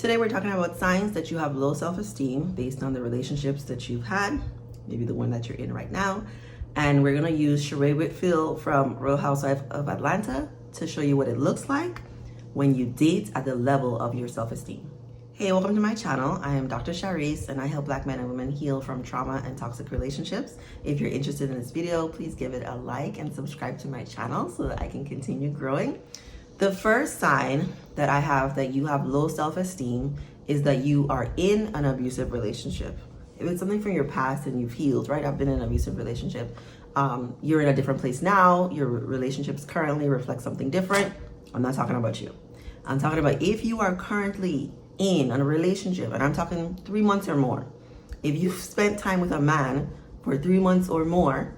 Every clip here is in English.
Today we're talking about signs that you have low self-esteem based on the relationships that you've had, maybe the one that you're in right now. And we're gonna use Sheree Whitfield from Real Housewife of Atlanta to show you what it looks like when you date at the level of your self-esteem. Hey, welcome to my channel. I am Dr. Sheree and I help Black men and women heal from trauma and toxic relationships. If you're interested in this video, please give it a like and subscribe to my channel so that I can continue growing. The first sign that I have that you have low self-esteem is that you are in an abusive relationship. If it's something from your past and you've healed, right? I've been in an abusive relationship. You're in a different place now. Your relationships currently reflect something different. I'm not talking about you. I'm talking about if you are currently in a relationship, and I'm talking 3 months or more. If you've spent time with a man for 3 months or more,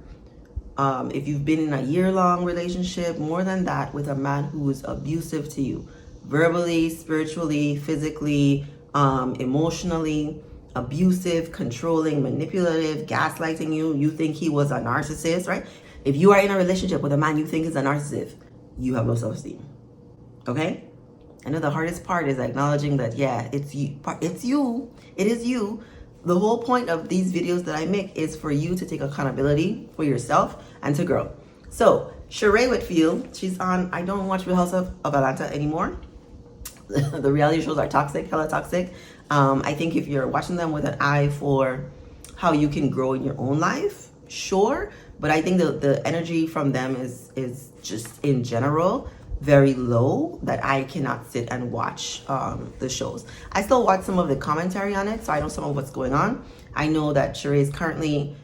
if you've been in a year-long relationship, more than that, with a man who is abusive to you, verbally, spiritually, physically, emotionally, abusive, controlling, manipulative, gaslighting you, you think he was a narcissist, right? If you are in a relationship with a man you think is a narcissist, you have low self-esteem, okay? I know the hardest part is acknowledging that, yeah, it is you. The whole point of these videos that I make is for you to take accountability for yourself and to grow. So Sheree Whitfield, she's on, I don't watch Real Housewives of Atlanta anymore. The reality shows are toxic, hella toxic. I think if you're watching them with an eye for how you can grow in your own life, sure. But I think the energy from them is just in general very low, that I cannot sit and watch the shows. I still watch some of the commentary on it, so I know some of what's going on. I know that Sheree is currently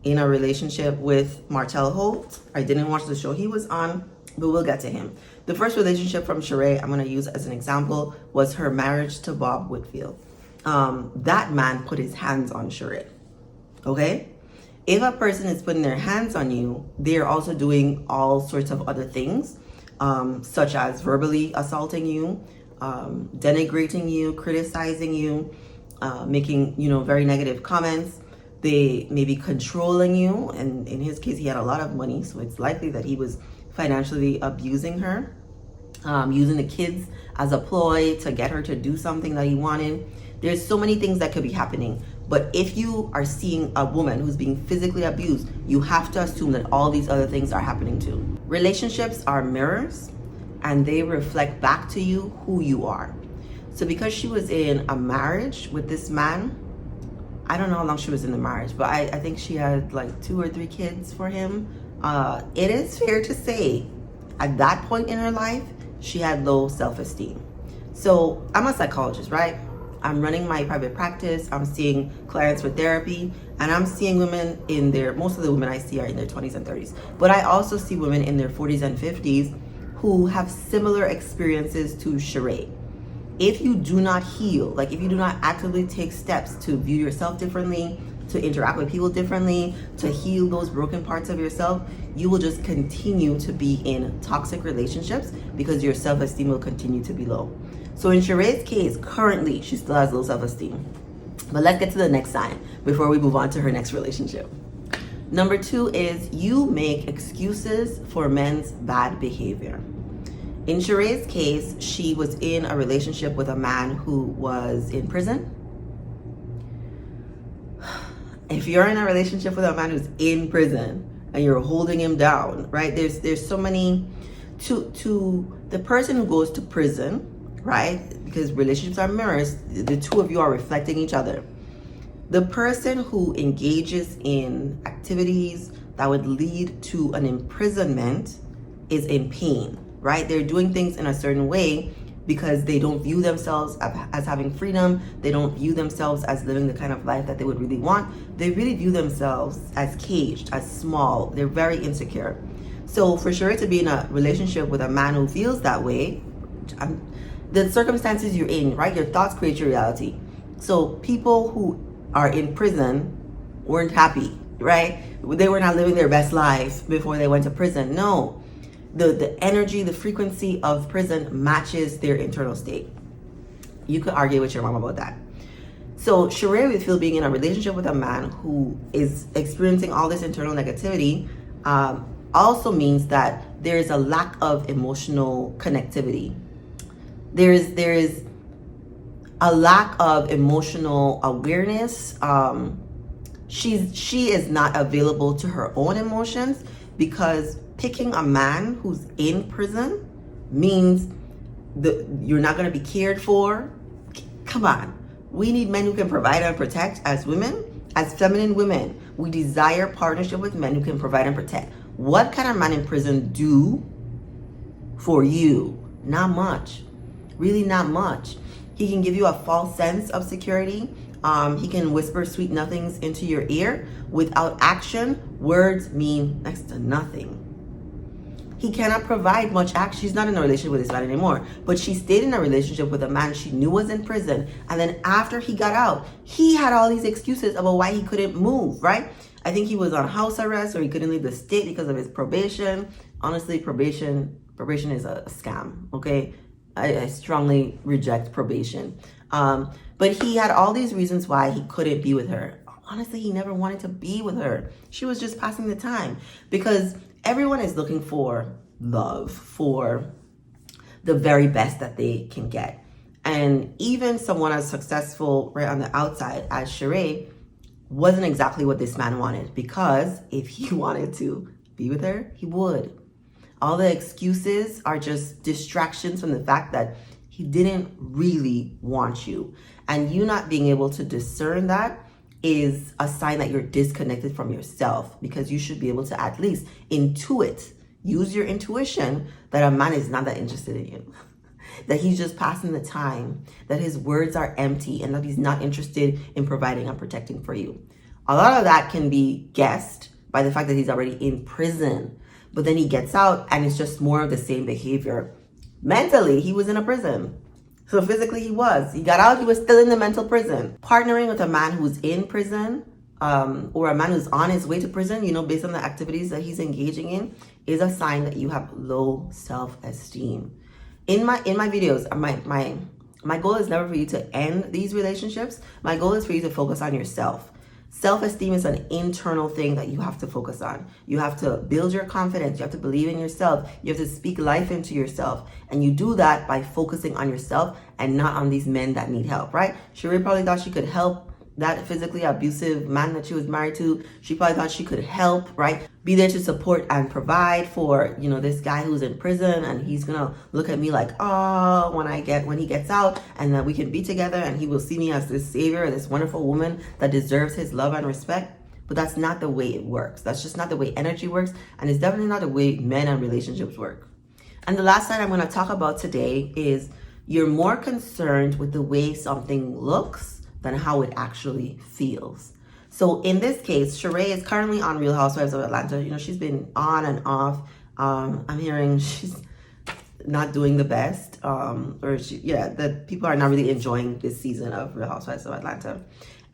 in a relationship with Martell Holt. I didn't watch the show he was on, but we'll get to him. The first relationship from Sheree I'm going to use as an example was her marriage to Bob Whitfield. That man put his hands on Sheree, okay? If a person is putting their hands on you, they're also doing all sorts of other things, such as verbally assaulting you, denigrating you, criticizing you, making, very negative comments. They may be controlling you, and in his case, he had a lot of money, so it's likely that he was financially abusing her, using the kids as a ploy to get her to do something that he wanted. There's so many things that could be happening. But if you are seeing a woman who's being physically abused, you have to assume that all these other things are happening too. Relationships are mirrors, and they reflect back to you who you are. So because she was in a marriage with this man, I don't know how long she was in the marriage, but I think she had like 2 or 3 kids for him. It is fair to say at that point in her life, she had low self-esteem. So I'm a psychologist, right? I'm running my private practice. I'm seeing clients with therapy, and I'm seeing women most of the women I see are in their 20s and 30s, but I also see women in their 40s and 50s who have similar experiences to Sheree. If you do not heal, if you do not actively take steps to view yourself differently, to interact with people differently, to heal those broken parts of yourself, you will just continue to be in toxic relationships because your self-esteem will continue to be low. So in Sheree's case, currently, she still has low self-esteem. But let's get to the next sign before we move on to her next relationship. Number 2 is you make excuses for men's bad behavior. In Sheree's case, she was in a relationship with a man who was in prison. If you're in a relationship with a man who's in prison and you're holding him down, right? There's so many to the person who goes to prison, right? Because relationships are mirrors. The two of you are reflecting each other. The person who engages in activities that would lead to an imprisonment is in pain, right? They're doing things in a certain way because they don't view themselves as having freedom. They don't view themselves as living the kind of life that they would really want. They really view themselves as caged, as small. They're very insecure. So for Sheree to be in a relationship with a man who feels that way, the circumstances you're in, right? Your thoughts create your reality. So people who are in prison weren't happy, right? They were not living their best life before they went to prison. No, the energy, the frequency of prison matches their internal state. You could argue with your mom about that. So Sheree Whitfield being in a relationship with a man who is experiencing all this internal negativity also means that there is a lack of emotional connectivity. There is a lack of emotional awareness. She is not available to her own emotions, because picking a man who's in prison means you're not going to be cared for. Come on. We need men who can provide and protect. As women, as feminine women, we desire partnership with men who can provide and protect. What can a man in prison do for you? Not much. Really not much. He can give you a false sense of security. He can whisper sweet nothings into your ear. Without action, words mean next to nothing. He cannot provide much action. She's not in a relationship with this man anymore, but she stayed in a relationship with a man she knew was in prison. And then after he got out, he had all these excuses about why he couldn't move, right? I think he was on house arrest, or he couldn't leave the state because of his probation. Honestly, probation is a scam, okay? I strongly reject probation. But he had all these reasons why he couldn't be with her. Honestly, he never wanted to be with her. She was just passing the time, because everyone is looking for love, for the very best that they can get. And even someone as successful right on the outside as Sheree wasn't exactly what this man wanted, because if he wanted to be with her, he would. All the excuses are just distractions from the fact that he didn't really want you. And you not being able to discern that is a sign that you're disconnected from yourself, because you should be able to at least intuit, use your intuition, that a man is not that interested in you, that he's just passing the time, that his words are empty, and that he's not interested in providing and protecting for you. A lot of that can be guessed by the fact that he's already in prison, but then he gets out and it's just more of the same behavior. Mentally, he was in a prison. So physically he was. He got out, he was still in the mental prison. Partnering with a man who's in prison, or a man who's on his way to prison, based on the activities that he's engaging in, is a sign that you have low self-esteem. In my videos, my goal is never for you to end these relationships. My goal is for you to focus on yourself. Self-esteem is an internal thing that you have to focus on. You have to build your confidence. You have to believe in yourself. You have to speak life into yourself. And you do that by focusing on yourself and not on these men that need help, right? Sheree probably thought she could help that physically abusive man that she was married to. She probably thought she could help, right? Be there to support and provide for, this guy who's in prison, and he's gonna look at me like, oh, when he gets out, and that we can be together, and he will see me as this savior, this wonderful woman that deserves his love and respect. But that's not the way it works. That's just not the way energy works, and it's definitely not the way men and relationships work. And the last thing I'm gonna talk about today is you're more concerned with the way something looks than how it actually feels. So in this case, Sheree is currently on Real Housewives of Atlanta. She's been on and off. I'm hearing she's not doing the best, that people are not really enjoying this season of Real Housewives of Atlanta.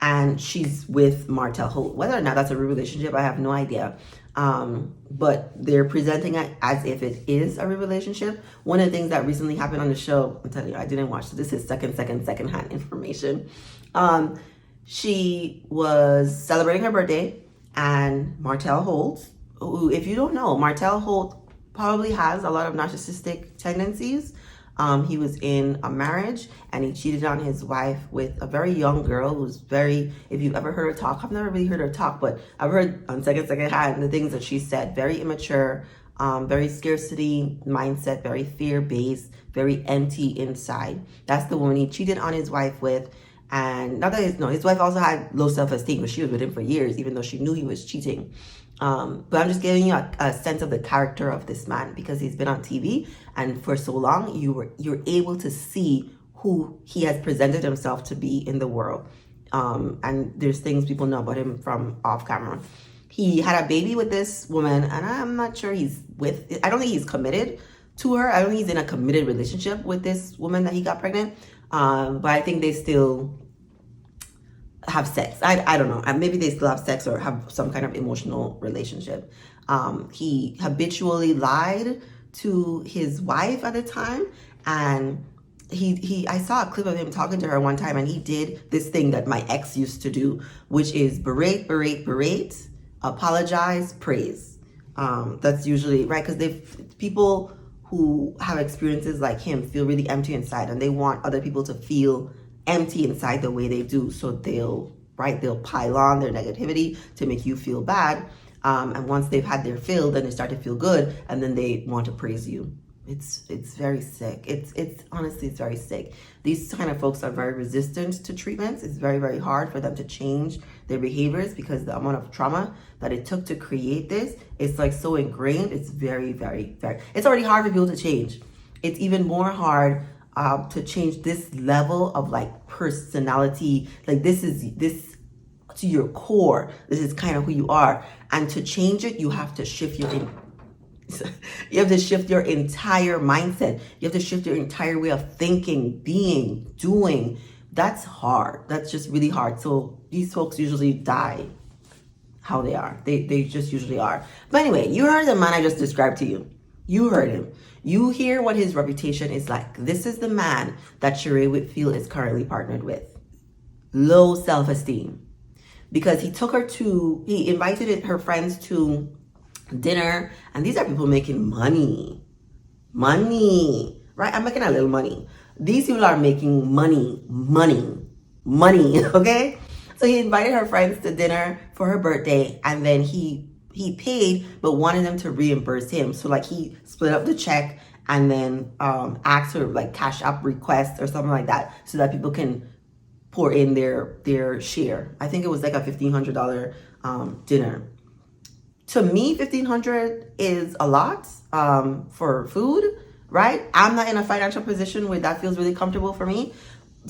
And she's with Martell Holt. Whether or not that's a real relationship, I have no idea. But they're presenting it as if it is a real relationship. One of the things that recently happened on the show, I'm telling you, I didn't watch, so this is second-hand information. She was celebrating her birthday, and Martell Holt, who, if you don't know, Martell Holt probably has a lot of narcissistic tendencies. He was in a marriage, and he cheated on his wife with a very young girl who's if you've ever heard her talk, I've never really heard her talk, but I've heard on second hand the things that she said. Very immature, very scarcity mindset, very fear-based, very empty inside. That's the woman he cheated on his wife with. And not that his wife also had low self-esteem, but she was with him for years, even though she knew he was cheating. But I'm just giving you a sense of the character of this man, because he's been on TV, and for so long you're able to see who he has presented himself to be in the world. And there's things people know about him from off camera. He had a baby with this woman, and I'm not sure I don't think he's committed to her. I don't think he's in a committed relationship with this woman that he got pregnant. But I think they still have sex. I don't know. Maybe they still have sex or have some kind of emotional relationship. He habitually lied to his wife at the time, and I saw a clip of him talking to her one time, and he did this thing that my ex used to do, which is berate, apologize, praise. That's usually right, because people who have experiences like him feel really empty inside, and they want other people to feel empty inside the way they do. So they'll pile on their negativity to make you feel bad. And once they've had their fill, then they start to feel good, and then they want to praise you. It's very sick. It's honestly, it's very sick. These kind of folks are very resistant to treatments. It's very, very hard for them to change their behaviors because the amount of trauma that it took to create this, it's like so ingrained. It's very, very, very, it's already hard for people to change. It's even more hard to change this level of like personality. Like this to your core. This is kind of who you are. And to change it, you have to shift your entire mindset. You have to shift your entire way of thinking, being, doing. That's hard. That's just really hard. So these folks usually die how they are. They just usually are. But anyway, you heard the man I just described to you. You heard him. You hear what his reputation is like. This is the man that Sheree Whitfield is currently partnered with. Low self-esteem. Because he invited her friends to dinner, and these are people making money, right? I'm making a little money. These people are making money, okay? So he invited her friends to dinner for her birthday, and then he paid, but wanted them to reimburse him. So like he split up the check and then asked for like cash app request or something like that, so that people can pour in their share. I think it was like a $1,500 dinner. To me, $1,500 is a lot for food, right? I'm not in a financial position where that feels really comfortable for me,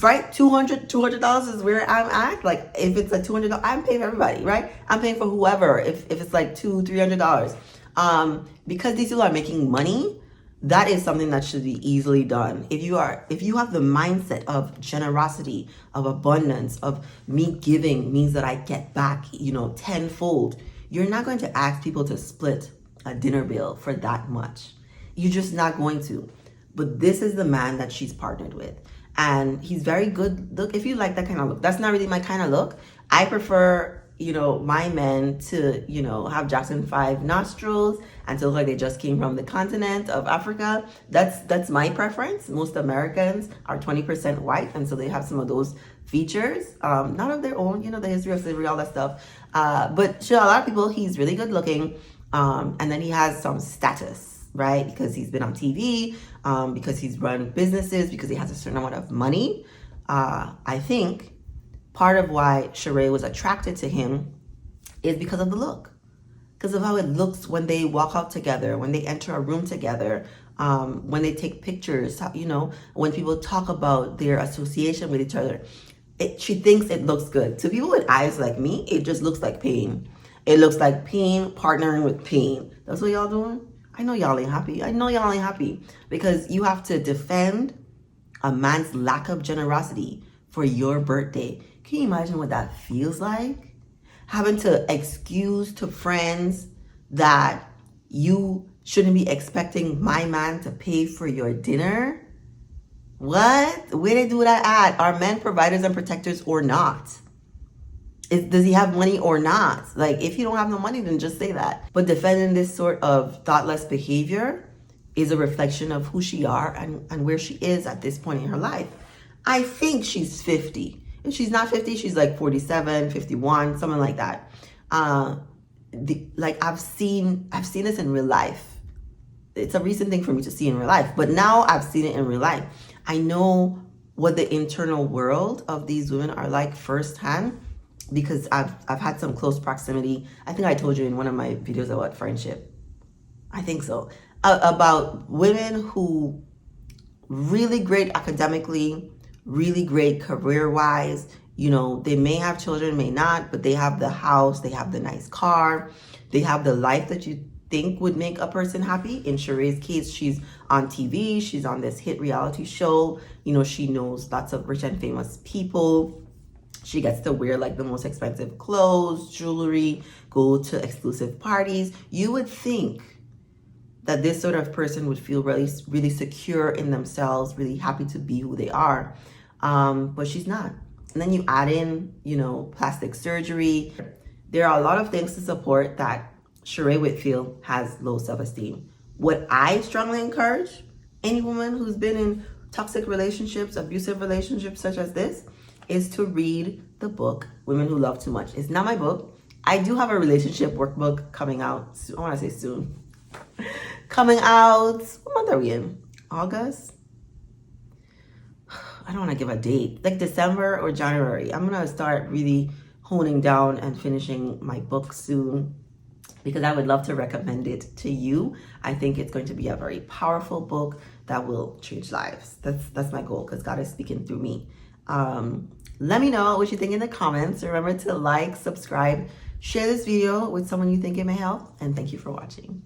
right? $200 is where I'm at. Like if it's like $200, I'm paying for everybody, right? I'm paying for whoever. If it's like $200-$300, because these people are making money, that is something that should be easily done. If you have the mindset of generosity, of abundance, of me giving means that I get back, tenfold. You're not going to ask people to split a dinner bill for that much. You're just not going to. But this is the man that she's partnered with. And he's very good. Look, if you like that kind of look, that's not really my kind of look. I prefer, my men to, have Jackson 5 nostrils and to look like they just came from the continent of Africa. That's my preference. Most Americans are 20% white, and so they have some of those features, not of their own, the history of slavery, all that stuff. But to a lot of people, he's really good looking. And then he has some status, right? Because he's been on TV, because he's run businesses, because he has a certain amount of money. I think part of why Sheree was attracted to him is because of the look. Because of how it looks when they walk out together, when they enter a room together, when they take pictures, when people talk about their association with each other. She thinks it looks good. To people with eyes like me, it just looks like pain. It looks like pain partnering with pain. That's what y'all doing? I know y'all ain't happy. Because you have to defend a man's lack of generosity for your birthday. Can you imagine what that feels like? Having to excuse to friends that you shouldn't be expecting my man to pay for your dinner? What? Where they do that at? Are men providers and protectors or not? Does he have money or not? Like, if you don't have no money, then just say that. But defending this sort of thoughtless behavior is a reflection of who she are and where she is at this point in her life. I think she's 50. If she's not 50, she's like 47, 51, something like that. I've seen this in real life. It's a recent thing for me to see in real life, but now I've seen it in real life. I know what the internal world of these women are like firsthand, because I've had some close proximity. I think I told you in one of my videos about friendship. I think so. About women who really great academically, really great career-wise. They may have children, may not, but they have the house, they have the nice car, they have the life that you think would make a person happy. In Sheree's case, she's on TV, she's on this hit reality show. She knows lots of rich and famous people. She gets to wear like the most expensive clothes, jewelry, go to exclusive parties. You would think that this sort of person would feel really, really secure in themselves, really happy to be who they are. But she's not. And then you add in, plastic surgery. There are a lot of things to support that Sheree Whitfield has low self-esteem. What I strongly encourage any woman who's been in toxic relationships, abusive relationships such as this, is to read the book Women Who Love Too Much. It's not my book. I do have a relationship workbook coming out soon. I want to say soon. Coming out, what month are we in? August? I don't want to give a date, like December or January. I'm going to start really honing down and finishing my book soon, because I would love to recommend it to you. I think it's going to be a very powerful book that will change lives. That's my goal, because God is speaking through me. Let me know what you think in the comments. Remember to like, subscribe, share this video with someone you think it may help, and thank you for watching.